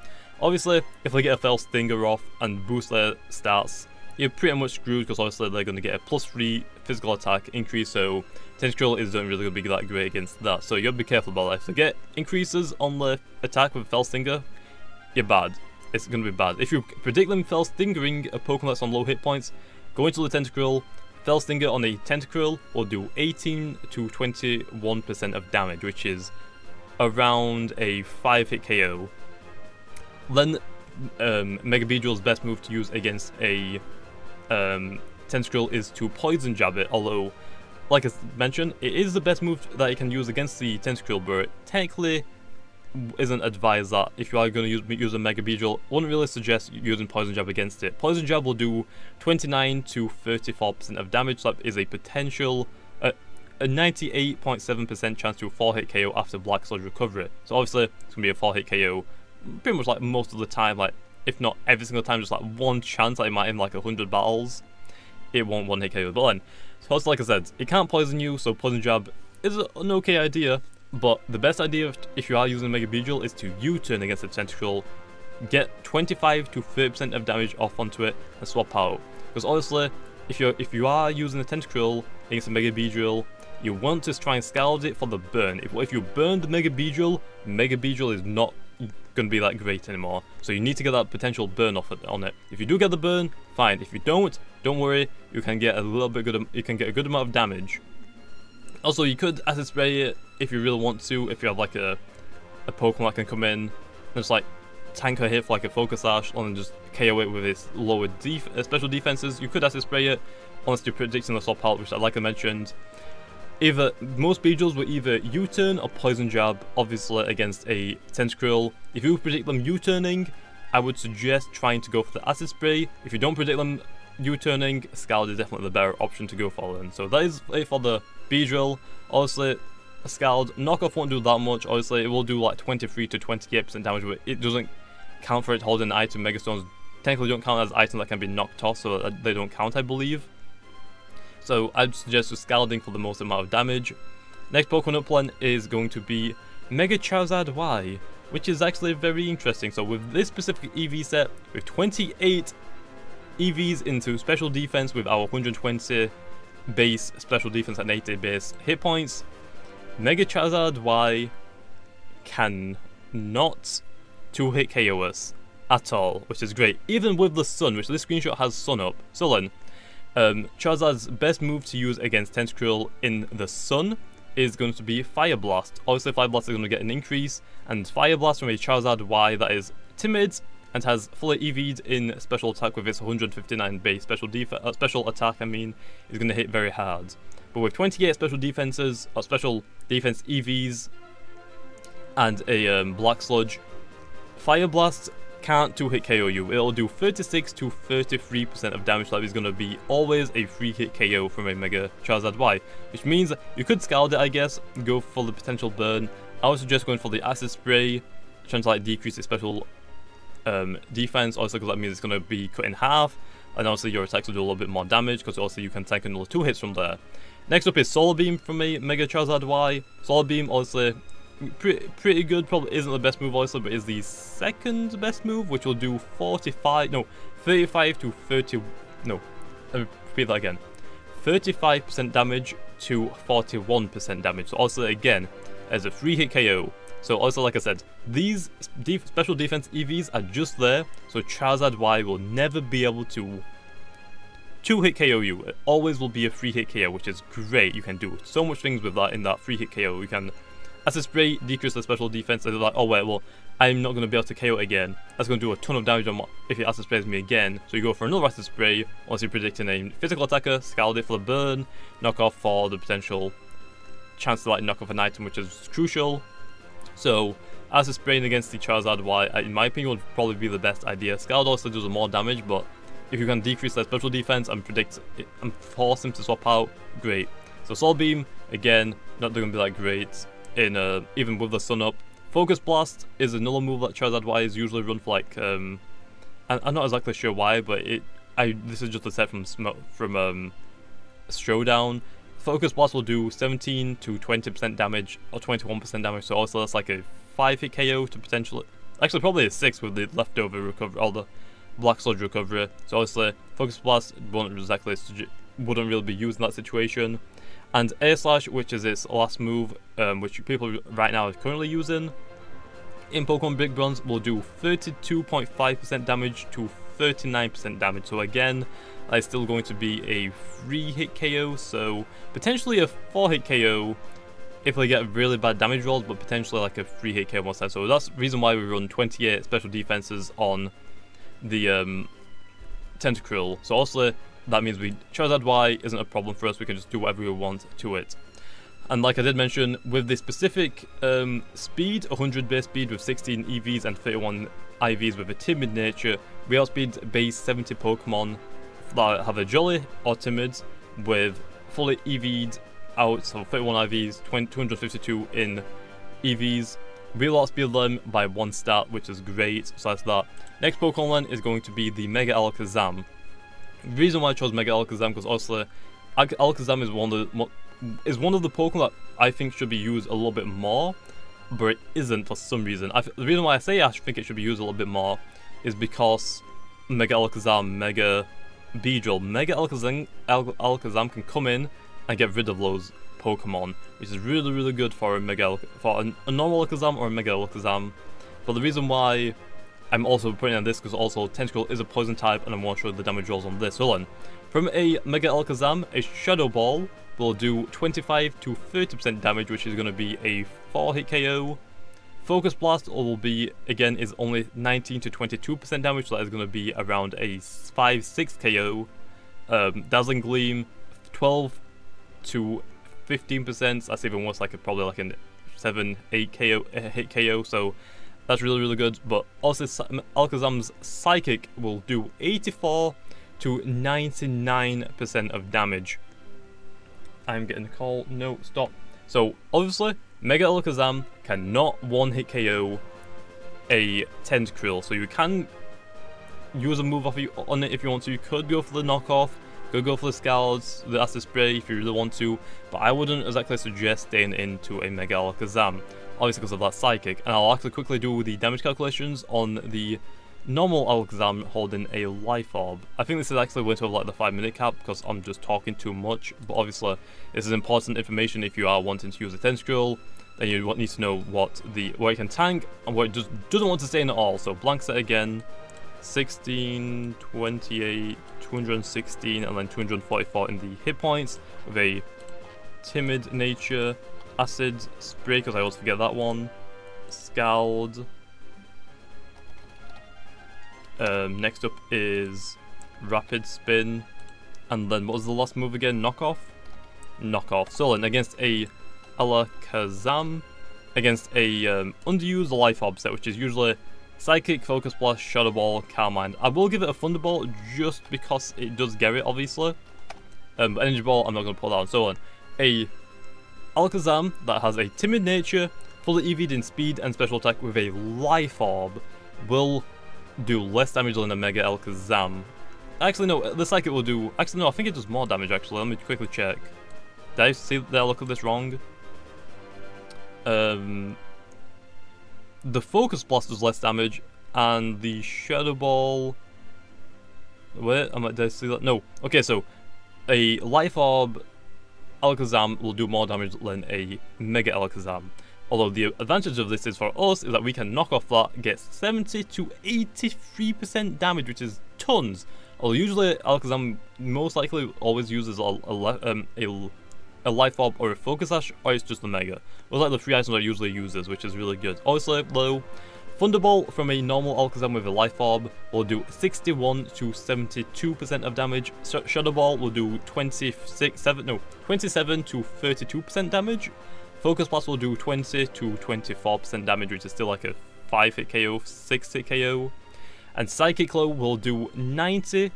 A: Obviously, if they get a Fell Stinger off and boost their stats, you're pretty much screwed because obviously they're going to get a +3 physical attack increase, so Tentacruel isn't really going to be that great against that, so you have to be careful about that. If they get increases on the attack with Fell Stinger, you're bad. It's going to be bad. If you predict them Fell Stingering a Pokemon that's on low hit points, go into the Tentacruel. Fell Stinger on a Tentacruel will do 18 to 21% of damage, which is around a 5-hit KO. Then Mega Beedrill's best move to use against a Tentacruel is to Poison Jab it, although, like I mentioned, it is the best move that it can use against the Tentacruel, but it technically isn't advised that if you are going to use a Mega Beedrill, wouldn't really suggest using Poison Jab against it. Poison Jab will do 29 to 34% of damage, so that is a potential, a 98.7% chance to 4-hit KO after Black Sludge recovery. So obviously, it's going to be a 4-hit KO pretty much like most of the time, like if not every single time, just like one chance that it might in like 100 battles, it won't 1-hit KO. But then, so like I said, it can't poison you, so Poison Jab is an okay idea, but the best idea if you are using Mega Beedrill is to U-turn against the Tentacruel, get 25 to 30% of damage off onto it, and swap out. Because honestly, if you are using the Tentacruel against a Mega Beedrill, you want to try and scald it for the burn. If you burn the Mega Beedrill is not going to be that great anymore. So you need to get that potential burn off on it. If you do get the burn, fine. If you don't worry. You can get a little bit good. You can get a good amount of damage. Also, you could acid spray it if you really want to. If you have like a Pokemon that can come in and just like tank a hit for like a Focus Sash and then just KO it with its lower special defenses, you could acid spray it unless you're predicting the swap out, which like I mentioned. Most Beedrills will either U-turn or Poison Jab, obviously against a Tentacruel. If you predict them U-turning, I would suggest trying to go for the Acid Spray. If you don't predict them U-turning, Scald is definitely the better option to go for then. So that is it for the Beedrill. Obviously, a Scald knockoff won't do that much. Obviously, it will do like 23 to 28% damage, but it doesn't count for it holding an item. Megastones technically don't count as items that can be knocked off, so they don't count, I believe. So I'd suggest just Scalding for the most amount of damage. Next Pokemon up one is going to be Mega Charizard Y, which is actually very interesting. So with this specific EV set, with 28 EVs into special defense with our 120 base special defense and 80 base hit points, Mega Charizard Y can not 2-hit KO us at all, which is great. Even with the Sun, which this screenshot has Sun up. So then, Charizard's best move to use against Tentacruel in the Sun is going to be Fire Blast. Obviously, Fire Blast is going to get an increase, and Fire Blast from a Charizard Y that is timid and has fully EV'd in special attack with its 159 base special attack, is going to hit very hard. But with 28 special defenses, or special defense EVs, and a Black Sludge, Fire Blast can't 2-hit KO you. It'll do 36 to 33% of damage. That is going to be always a 3-hit KO from a Mega Charizard Y, which means you could Scald it, I guess, go for the potential burn. I would suggest going for the Acid Spray, trying to like decrease the special defense, also because that means it's going to be cut in half, and also your attacks will do a little bit more damage, because also you can tank another 2 hits from there. Next up is Solar Beam from a Mega Charizard Y. Solar Beam, obviously, pretty good. Probably isn't the best move, obviously, but is the second best move, which will do 35 to 30, no, let me repeat that again. 35% damage to 41% damage. So also, again, as a 3-hit KO. So also, like I said, these special defense EVs are just there, so Charizard Y will never be able to 2-hit KO you. It always will be a 3-hit KO, which is great. You can do so much things with that in that 3-hit KO. You can Acid Spray, decrease the special defense, and they're like, oh wait, well, I'm not going to be able to KO it again. That's going to do a ton of damage if it Acid Sprays me again. So you go for another Acid Spray, once you're predicting a physical attacker, Scald it for the burn, knock off for the potential chance to like knock off an item, which is crucial. So Acid Spraying against the Charizard Y, in my opinion, would probably be the best idea. Scald also does more damage, but if you can decrease their special defense and predict it and force him to swap out, great. So Soul Beam, again, not going to be that great in even with the Sun up. Focus Blast is another move that Charizard Y is usually run for, like I'm not exactly sure why, but this is just a set from Showdown. Focus Blast will do 17 to 20% damage, or 21% damage, so also that's like a 5-hit KO to potentially... Actually, probably a 6 with the leftover recovery, all the Black Sludge recovery. So obviously, Focus Blast wouldn't really be used in that situation. And Air Slash, which is its last move, which people right now are currently using, in Pokemon Big Bronze will do 32.5% damage to 39% damage. So again, that's still going to be a 3-hit KO, so potentially a 4-hit KO if they get really bad damage rolls, but potentially like a 3-hit KO most times. So that's the reason why we run 28 special defenses on the Tentacruel. So also that means Charizard Y isn't a problem for us, we can just do whatever we want to it. And like I did mention, with the specific speed, 100 base speed with 16 EVs and 31 IVs with a timid nature, we outspeed base 70 Pokemon that have a Jolly or Timid with fully EV'd out, so 31 IVs, 252 in EVs. We'll outspeed them by 1 stat, which is great, so that's that. Next Pokemon is going to be the Mega Alakazam. The reason why I chose Mega Alakazam, because obviously Alakazam is one of the Pokemon that I think should be used a little bit more, but it isn't for some reason. The reason why I say I think it should be used a little bit more is because Mega Alakazam, Mega Beedrill, Mega Alakazam can come in and get rid of those Pokemon, which is really, really good for a normal Alakazam or a Mega Alakazam. But the reason why I'm also putting on this because also Tentacruel is a poison type and I want to show the damage rolls on this. So then, from a Mega Alakazam, a Shadow Ball will do 25 to 30% damage, which is going to be a 4-hit KO. Focus Blast will be, again, is only 19 to 22% damage, so that is going to be around a 5-6 KO. Dazzling Gleam, 12 to 15%, that's even worse, like probably like a 7-8 KO, hit KO, so that's really, really good. But also Alakazam's Psychic will do 84 to 99% of damage. I'm getting a call. No, stop. So, obviously, Mega Alakazam cannot 1-hit KO a Tentacruel. So you can use a move on it if you want to. You could go for the knockoff, could go for the Scalds, the Acid Spray if you really want to, but I wouldn't exactly suggest staying into a Mega Alakazam, obviously because of that Psychic. And I'll actually quickly do the damage calculations on the normal Alakazam holding a Life Orb. I think this is actually went over like the 5-minute cap because I'm just talking too much, but obviously this is important information if you are wanting to use a Tentacruel. Then you need to know what it can tank and what it just doesn't want to stay in at all. So blank set again, 16, 28, 216, and then 244 in the hit points with a Timid Nature, Acid Spray because I always forget that one, Scald. Next up is Rapid Spin, and then what was the last move again? Knockoff? Knockoff. So then against a Alakazam, against a underused Life Orb set, which is usually Psychic, Focus Blast, Shadow Ball, Carmine. I will give it a Thunderbolt just because it does get it, obviously. But Energy Ball, I'm not going to put that on. So on, a Alakazam that has a Timid Nature, fully EV'd in Speed and Special Attack with a Life Orb will do less damage than a Mega Alakazam. Actually, no, the Psychic will do... Actually, no, I think it does more damage, actually. Let me quickly check. Did I see that I look at this wrong? The Focus Blast does less damage, and the Shadow Ball... Wait, did I see that? No. Okay, so a Life Orb Alakazam will do more damage than a Mega Alakazam. Although the advantage of this is for us is that we can knock off that, get 70 to 83% damage, which is tons. Although usually Alakazam most likely always uses a Life Orb or a Focus Sash, or it's just the Mega. Those are like the 3 items that it usually uses, which is really good. Obviously, though, Thunderbolt from a normal Alakazam with a Life Orb will do 61 to 72% of damage. Shadow Ball will do 27 to 32% damage. Focus Blast will do 20 to 24% damage, which is still like a 5-hit KO, 6-hit KO. And Psychic Claw will do 91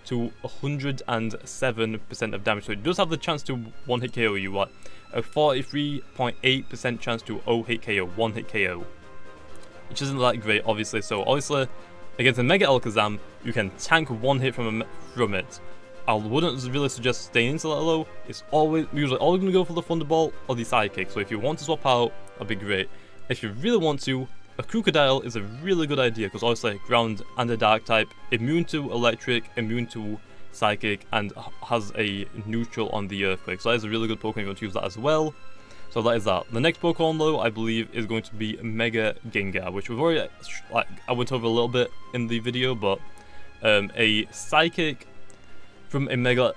A: to 107% of damage. So it does have the chance to 1-hit KO you, what? A 43.8% chance to 0-hit KO, 1-hit KO. Which isn't that great, obviously. So obviously, against a Mega Alakazam, you can tank 1 hit from it. I wouldn't really suggest staying into that low. It's usually always going to go for the Thunderbolt or the Sidekick. So if you want to swap out, that'd be great. If you really want to, a Crocodile is a really good idea because obviously ground and a dark type, immune to electric, immune to psychic, and has a neutral on the earthquake. So that is a really good Pokemon if you want to use that as well. So that is that. The next Pokemon though, I believe, is going to be Mega Ganga, which we've already, I went over a little bit in the video, but a Psychic from a Mega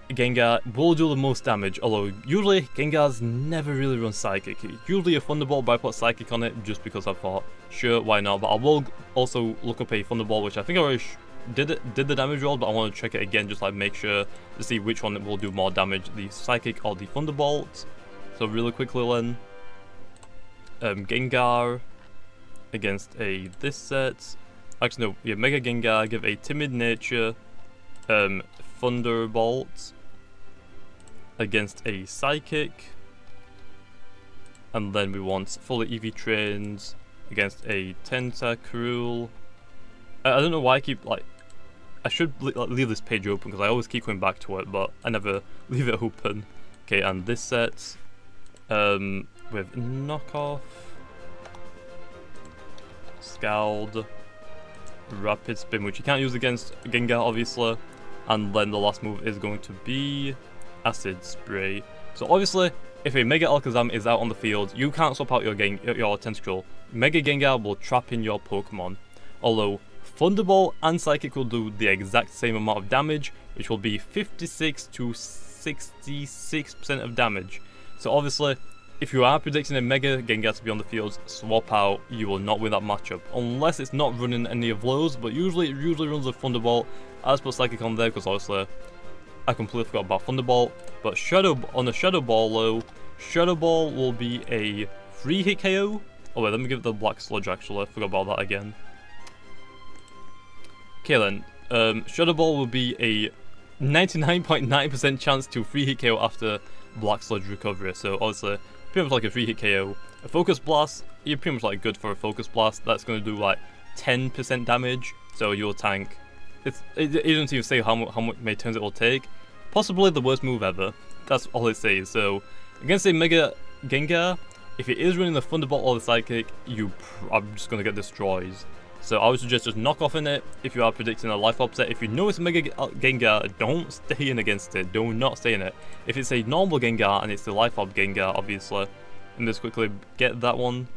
A: Ganga will do the most damage, although usually Gengas never really run Psychic. Usually a Thunderbolt, but I put Psychic on it just because I thought, sure, why not? But I will also look up a Thunderbolt, which I think I already did the damage roll, but I want to check it again, just like make sure to see which one will do more damage, the Psychic or the Thunderbolt. So really quickly then, Gengar against this set. Actually no, yeah, Mega Gengar, give a Timid Nature, Thunderbolt against a Psychic, and then we want fully EV trains against a Tentacruel. I don't know why I keep I should leave this page open because I always keep going back to it, but I never leave it open. Okay, and this set with Knockoff, Scald, Rapid Spin, which you can't use against Gengar obviously. And then the last move is going to be Acid Spray. So obviously, if a Mega Alakazam is out on the field, you can't swap out your Tentacruel. Mega Gengar will trap in your Pokemon. Although Thunderbolt and Psychic will do the exact same amount of damage, which will be 56 to 66% of damage. So obviously, if you are predicting a Mega Gengar to be on the field, swap out, you will not win that matchup. Unless it's not running any of those, but usually it runs a Thunderbolt. I just put Psychic on there because obviously I completely forgot about Thunderbolt. But on the Shadow Ball though, Shadow Ball will be a 3-hit KO. Oh wait, let me give it the Black Sludge actually, I forgot about that again. Okay then, Shadow Ball will be a 99.9% chance to 3-hit KO after Black Sludge recovery. So obviously, pretty much like a 3-hit KO. A Focus Blast, you're pretty much like good for a Focus Blast. That's going to do like 10% damage. So you'll tank. It doesn't even say how many turns it will take. Possibly the worst move ever. That's all it says. So against a Mega Gengar, if it is running the Thunderbolt or the Psychic, you are just going to get destroyed. So I would suggest just knock off in it if you are predicting a life upset. If you know it's a Mega Gengar, don't stay in against it. Do not stay in it. If it's a normal Gengar and it's the life up Gengar, obviously, and just quickly get that one.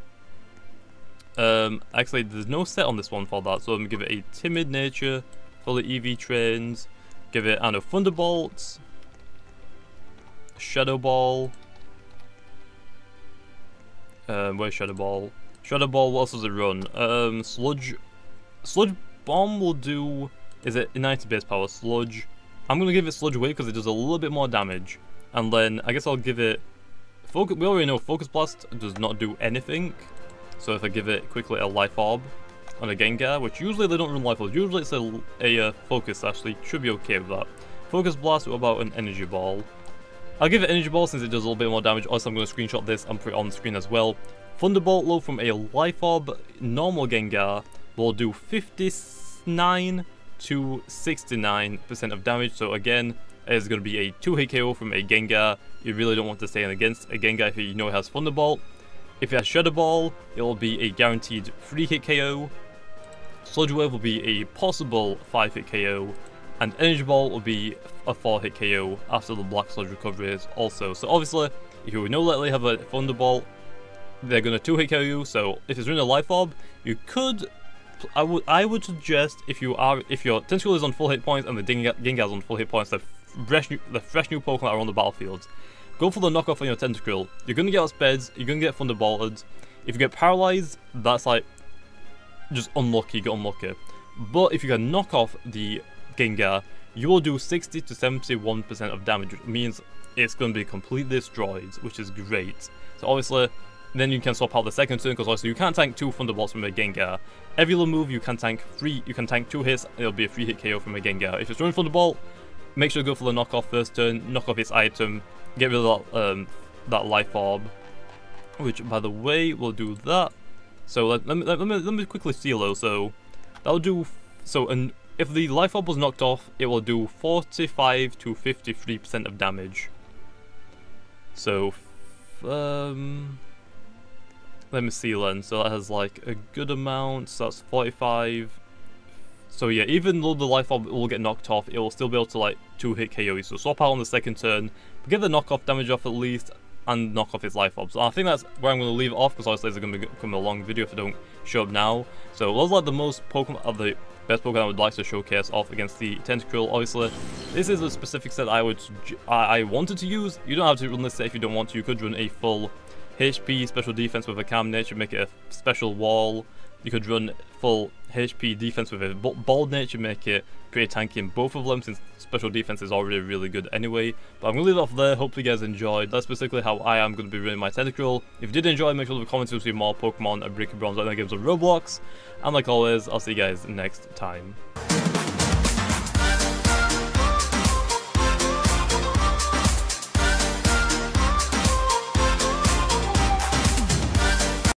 A: Actually, there's no set on this one for that, so I'm going to give it a Timid Nature, fully EV trains, give it a Thunderbolt, Shadow Ball. Where's Shadow Ball? Shadow Ball, what else does it run? Sludge Bomb will do, is it 90 base power? Sludge. I'm going to give it Sludge Wave because it does a little bit more damage. And then I guess I'll give it, we already know Focus Blast does not do anything. So if I give it quickly a Life Orb on a Gengar, which usually they don't run Life Orbs, usually it's a Focus actually, should be okay with that. Focus Blast, what about an Energy Ball? I'll give it Energy Ball since it does a little bit more damage. Also, I'm going to screenshot this and put it on the screen as well. Thunderbolt low from a Life Orb normal Gengar will do 59 to 69% of damage. So again, it's going to be a 2-hit KO from a Gengar. You really don't want to stay in against a Gengar if you know it has Thunderbolt. If it has Shadow Ball, it will be a guaranteed 3-hit KO. Sludge Wave will be a possible 5-hit KO. And Energy Ball will be a 4-hit KO after the Black Sludge recovery is also. So obviously, if you know that they have a Thunderbolt, they're going to 2-hit KO you. So if it's running a Life Orb, you could, I would suggest if your Tentacruel is on full hit points and the Gengar is on full hit points, the fresh new Pokemon that are on the battlefield, go for the knockoff on your Tentacruel. You're going to get outsped, you're going to get Thunderbolted. If you get paralyzed, that's like just unlucky, get unlucky. But if you can knock off the Gengar, you will do 60 to 71% of damage, which means it's going to be completely destroyed, which is great. So obviously, then you can swap out the second turn, because also you can't tank 2 Thunderbolts from a Gengar. Every little move you can tank 2 hits, and it'll be a 3-hit KO from a Gengar. If it's running Thunderbolt, make sure to go for the knockoff first turn, knock off its item, get rid of that Life Orb, which by the way will do that. So let me quickly see though. So that'll do. So if the life orb was knocked off, it will do 45 to 53% of damage. So, let me see then. So that has like a good amount. So that's 45. So yeah, even though the life orb will get knocked off, it will still be able to like 2-hit KO you. So swap out on the second turn, but get the knockoff damage off at least, and knock off his life orb. So I think that's where I'm going to leave it off, because obviously it's going to become a long video if I don't show up now. So those are like the most Pokemon, the best Pokemon I would like to showcase off against the Tentacruel. Obviously, this is a specific set I wanted to use. You don't have to run this set if you don't want to. You could run a full HP special defense with a calm nature, make it a special wall. You could run full HP defense with a bald nature, make it pretty tanky in both of them, since special defense is already really good anyway. But I'm going to leave it off there. Hopefully you guys enjoyed. That's basically how I am going to be running my Tentacruel. If you did enjoy, make sure to leave a comment to see more Pokemon and Brick and Bronze like that games on Roblox. And like always, I'll see you guys next time.